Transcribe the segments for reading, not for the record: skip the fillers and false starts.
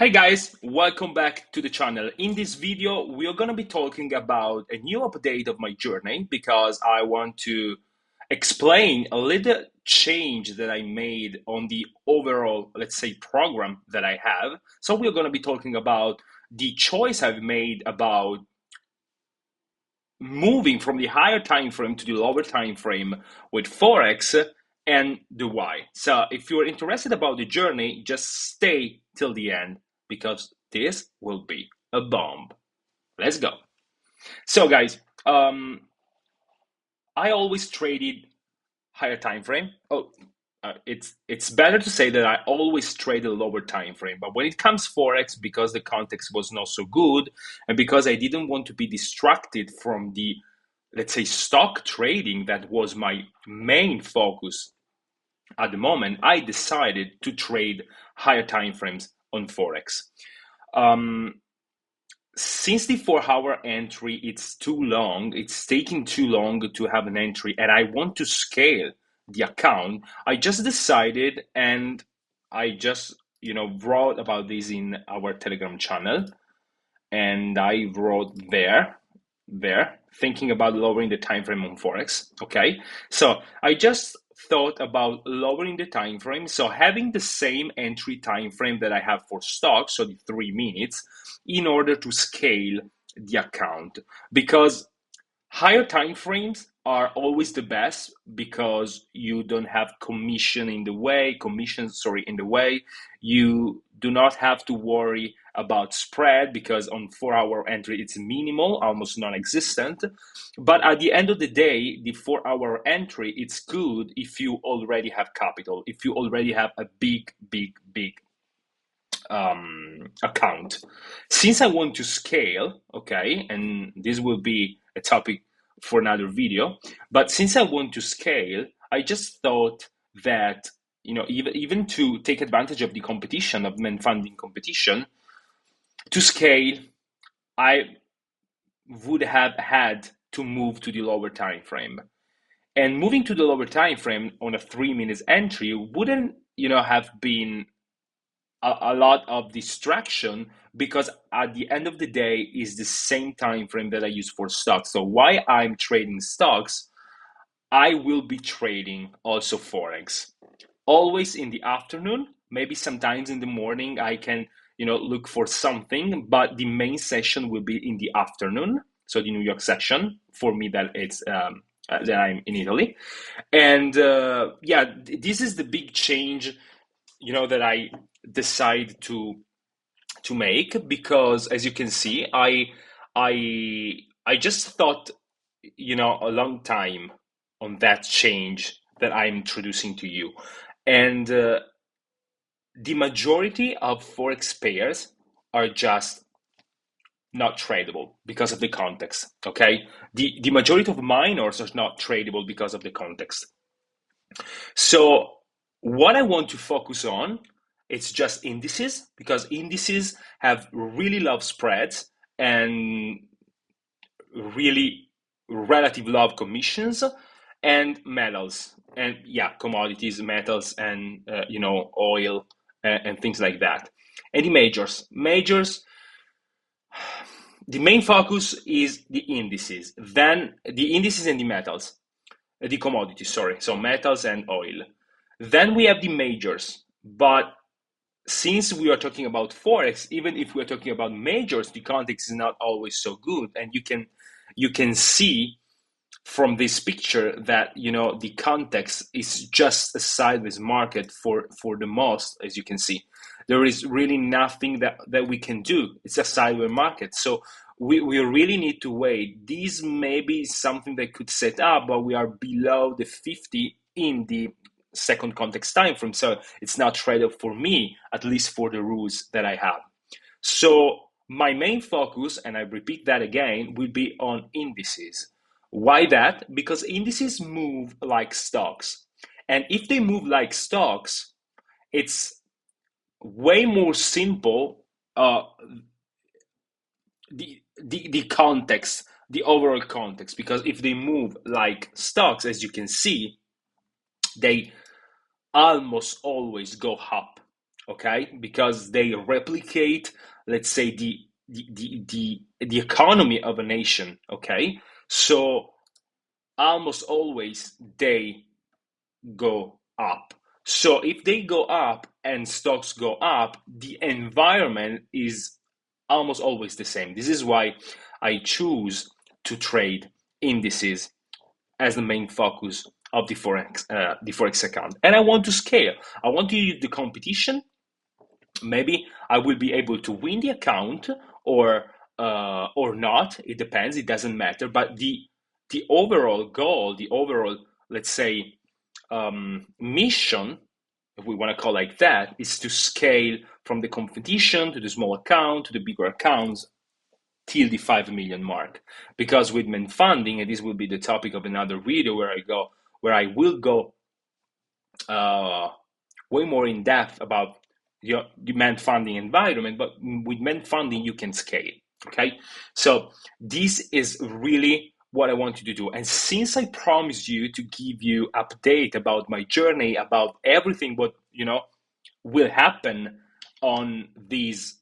Hi guys, welcome back to the channel. In this video, we are going to be talking about a new update of my journey because I want to explain a little change that I made on the overall, let's say, program that I have. So we're going to be talking about the choice I've made about moving from the higher time frame to the lower time frame with Forex and the why. So if you're interested about the journey, just stay till the end because this will be a bomb. Let's go. So guys, I always traded higher time frame. It's better to say that I always trade a lower time frame. But when it comes Forex, because the context was not so good, and because I didn't want to be distracted from the, let's say, stock trading that was my main focus at the moment, I decided to trade higher time frames on Forex. Since the 4 hour entry, it's too long, it's taking too long to have an entry, and I want to scale the account. I just decided, and I just, wrote about this in our Telegram channel, and I wrote there, thinking about lowering the time frame on Forex. Okay, so I just thought about lowering the time frame, so having the same entry time frame that I have for stocks, so the 3 minutes, in order to scale the account, because higher time frames are always the best because you don't have commissions in the way. You do not have to worry about spread because on 4 hour entry it's minimal, almost non-existent. But at the end of the day, the 4 hour entry, it's good if you already have capital, if you already have a big account. Since I want to scale, okay, and this will be a topic for another video, but since I want to scale, I just thought that, even to take advantage of the competition, of men funding competition, to scale, I would have had to move to the lower time frame. And moving to the lower time frame on a 3 minutes entry wouldn't, have been a lot of distraction, because at the end of the day is the same time frame that I use for stocks. So while I'm trading stocks, I will be trading also Forex. Always in the afternoon, maybe sometimes in the morning I can, look for something, but the main session will be in the afternoon. So the New York session for me, that it's that I'm in Italy. And yeah, this is the big change, that I decide to make, because as you can see, I just thought, a long time on that change that I'm introducing to you. And the majority of Forex pairs are just not tradable because of the context. Okay, the majority of minors are not tradable because of the context. So what I want to focus on, it's just indices, because indices have really low spreads and really relative low commissions, and metals, and yeah, commodities, metals, and oil, and things like that. And the majors, the main focus is the indices, then the indices and the metals, the commodities, sorry, so metals and oil. Then we have the majors, but since we are talking about Forex, even if we're talking about majors, the context is not always so good, and you can see from this picture that the context is just a sideways market for the most. As you can see, there is really nothing that we can do. It's a sideways market, so we really need to wait. This may be something that could set up, but we are below the 50 in the second context time frame, so it's not tradable for me, at least for the rules that I have. So my main focus, and I repeat that again, will be on indices. Why that? Because indices move like stocks. And if they move like stocks, it's way more simple, the context, the overall context. Because if they move like stocks, as you can see, they almost always go up. okay? Because they replicate, let's say, the economy of a nation, okay? So almost always they go up. So if they go up and stocks go up, the environment is almost always the same. This is why I choose to trade indices as the main focus of the Forex account. And I want to scale. I want to use the competition. Maybe I will be able to win the account or not. It depends. It doesn't matter. But the overall goal, the overall, let's say, mission, if we want to call it like that, is to scale from the competition to the small account to the bigger accounts till the 5 million mark. Because with main funding, and this will be the topic of another video where I will go uh, way more in depth about your demand funding environment, but with main funding you can scale. Okay, so this is really what I want you to do. And since I promised you to give you update about my journey, about everything what will happen on these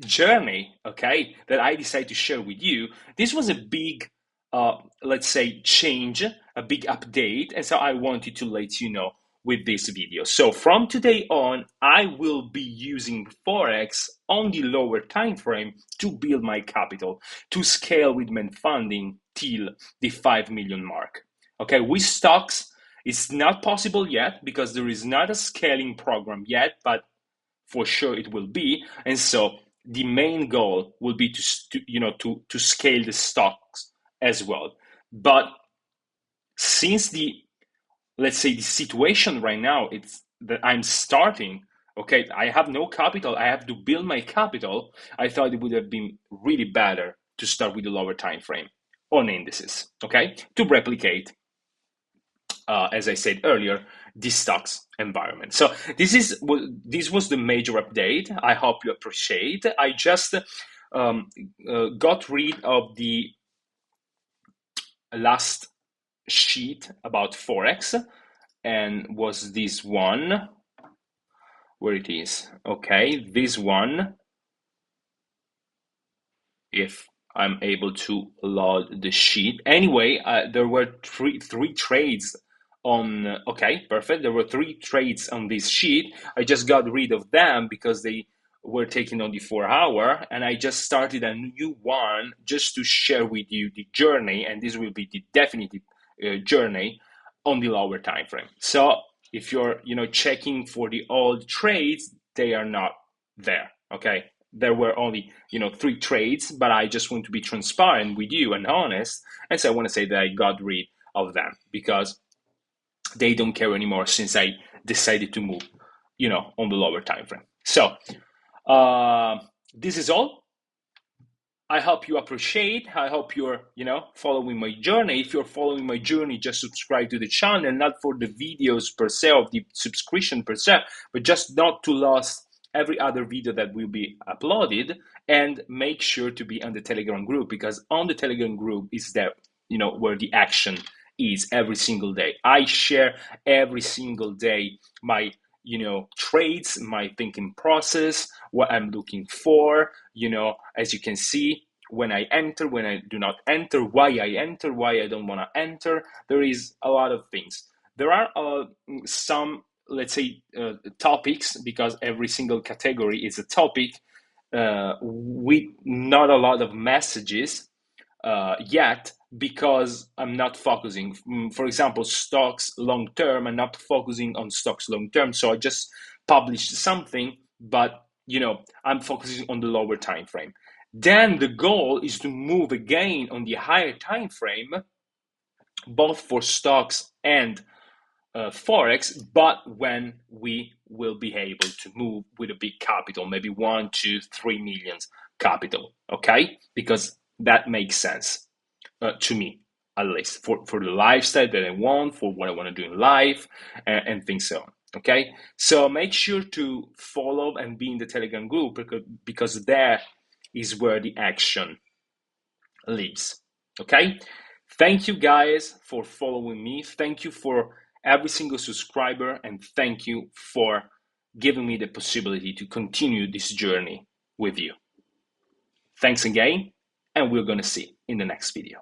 journey, okay, that I decided to share with you, this was a big, let's say, change, a big update. And so I wanted to let you know with this video. So from today on, I will be using Forex on the lower time frame to build my capital, to scale with main funding till the 5 million mark. Okay, with stocks, it's not possible yet because there is not a scaling program yet, but for sure it will be. And so the main goal will be to scale the stocks as well. But since the, let's say, the situation right now, it's that I'm starting, okay, I have no capital, I have to build my capital. I thought it would have been really better to start with a lower time frame on indices, okay, to replicate, as I said earlier, the stocks environment. So this was the major update. I hope you appreciate. I just got rid of the last sheet about Forex, and was this one where it is. Okay, this one, if I'm able to load the sheet. Anyway, there were three trades on. Okay, perfect. There were three trades on this sheet. I just got rid of them because they were taken on the 4 hour, and I just started a new one just to share with you the journey, and this will be the definitive journey on the lower time frame. So if you're checking for the old trades, they are not there. Okay, there were only three trades, but I just want to be transparent with you and honest, and so I want to say that I got rid of them because they don't care anymore since I decided to move on the lower time frame. So this is all. I hope you appreciate. I hope you're, following my journey. If you're following my journey, just subscribe to the channel, not for the videos per se, of the subscription per se, but just not to lose every other video that will be uploaded. And make sure to be on the Telegram group, because on the Telegram group is there, where the action is every single day. I share every single day my trades, my thinking process, what I'm looking for, as you can see, when I enter, when I do not enter, why I enter, why I don't want to enter. There is a lot of things. There are some, let's say, topics, because every single category is a topic, with not a lot of messages yet, because I'm not focusing. For example, stocks long term, I'm not focusing on stocks long term. So I just published something, but I'm focusing on the lower time frame. Then the goal is to move again on the higher time frame, both for stocks and Forex, but when we will be able to move with a big capital, maybe 1, 2, 3 millions capital, okay? Because that makes sense to me, at least, for the lifestyle that I want, for what I want to do in life, and things so on, okay? So make sure to follow and be in the Telegram group, because there is where the action lives, okay? Thank you guys for following me. Thank you for every single subscriber, and thank you for giving me the possibility to continue this journey with you. Thanks again, and we're going to see in the next video.